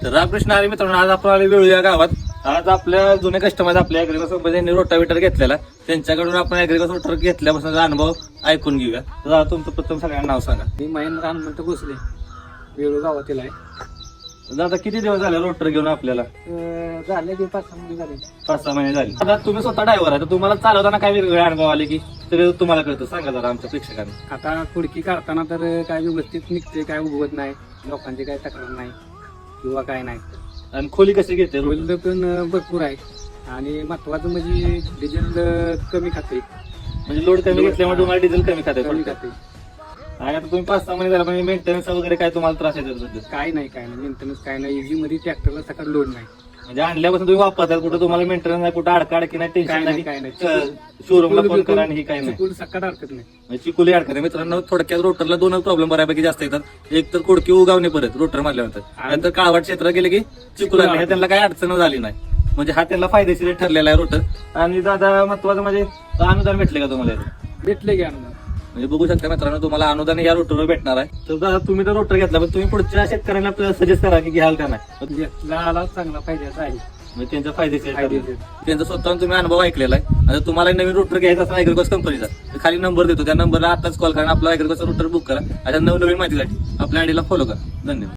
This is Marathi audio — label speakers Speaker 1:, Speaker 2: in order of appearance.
Speaker 1: तर रामकृष्ण आले मित्रांनो, आज आपण आले वेळू या गावात. आज आपल्या जुने कस्टमर आपल्या ऍग्रिकल्चर रोटावेटर घेतलेला, त्यांच्याकडून आपण ऍग्रिकल्चर रोटावेटर घेतल्यापासून अनुभव ऐकून घेऊया. तर दादा तुमचं प्रथम सगळ्यांना नाव सांगा.
Speaker 2: मी महेंद्र हनुमंत भोसले, वेळू गावातील आहे.
Speaker 1: दादा किती दिवस झाले रोटर घेऊन आपल्याला?
Speaker 2: झाले ते 5-6 महिने झाले.
Speaker 1: 5-6 महिने झाले. आता तुम्ही स्वतः ड्रायव्हर आहे, तर तुम्हाला चालवताना काय वेगवेगळे अनुभव आले की तर तुम्हाला कळतं, सांगा जरा आमच्या प्रेक्षकांना.
Speaker 2: आता खुडकी काढताना तर काय व्यवस्थित निघते, काय उगवत नाही, लोकांची काय तक्रार नाही किंवा काय नाही.
Speaker 1: आणि खोली कशी घेते?
Speaker 2: होईल पण भरपूर आहे आणि महत्वाचं म्हणजे डिझेल कमी खाते.
Speaker 1: म्हणजे लोड कमी घेतल्यामुळे तुम्हाला डिझेल कमी खाते.
Speaker 2: कमी खाते.
Speaker 1: आणि आता तुम्ही 5-6 महिने झाला, म्हणजे मेंटेनन्स वगैरे काय तुम्हाला त्रास येतो?
Speaker 2: काय नाही मेंटेनन्स काय नाही. इझी मध्ये ट्रॅक्टरला सकाळ लोड नाही.
Speaker 1: म्हणजे आणल्यापासून तुम्ही वापरता, कुठं तुम्हाला मेंटेनन्स नाही, कुठं अडकाडकी नाही, टेन्शन नाही,
Speaker 2: काय नाही.
Speaker 1: शोरूमला फोन करा आणि ही काय नाही.
Speaker 2: चिकूल सकाळ अडकत नाही.
Speaker 1: म्हणजे चिकुली अडकत. मित्रांनो थोडक्यात रोटरला 2 प्रॉब्लेम बऱ्यापैकी जास्त येतात. एक तर खोडकी उगावणे परत रोटर मारल्यानंतर, नंतर काळवाट क्षेत्र गेले की चिकुला नाही. त्यांना काही अडचण झाली नाही, म्हणजे हा त्यांना फायदेशीर ठरलेला आहे रोटर. आणि दादा महत्वाचं म्हणजे अनुदान भेटले का तुम्हाला?
Speaker 2: भेटले की अनुदान.
Speaker 1: म्हणजे बघू शकता मित्रांनो, तुम्हाला अनुदान या रोटरवर भेटणार आहे. तर दादा तुम्ही तर रोटर घेतला, पण तुम्ही पुढच्या शेतकऱ्यांना सजेस्ट करा की घ्याल का नाही.
Speaker 2: घेतला चांगला फायद्याचा आहे.
Speaker 1: म्हणजे त्यांचा फायदेशीर
Speaker 2: फायदेशीर.
Speaker 1: त्यांचा स्वतःहून तुम्ही अनुभव ऐकलेला आहे. आता तुम्हाला नवीन रोटर घ्यायचा असेल ऍग्रिकल्चर कंपनीचा, तर खाली नंबर देतो, त्या नंबरला आताच कॉल करा, आपला ऍग्रिकल्चर रोटर बुक करा. अशा नवनवीन माहितीसाठी आपल्या आयडीला फॉलो करा. धन्यवाद.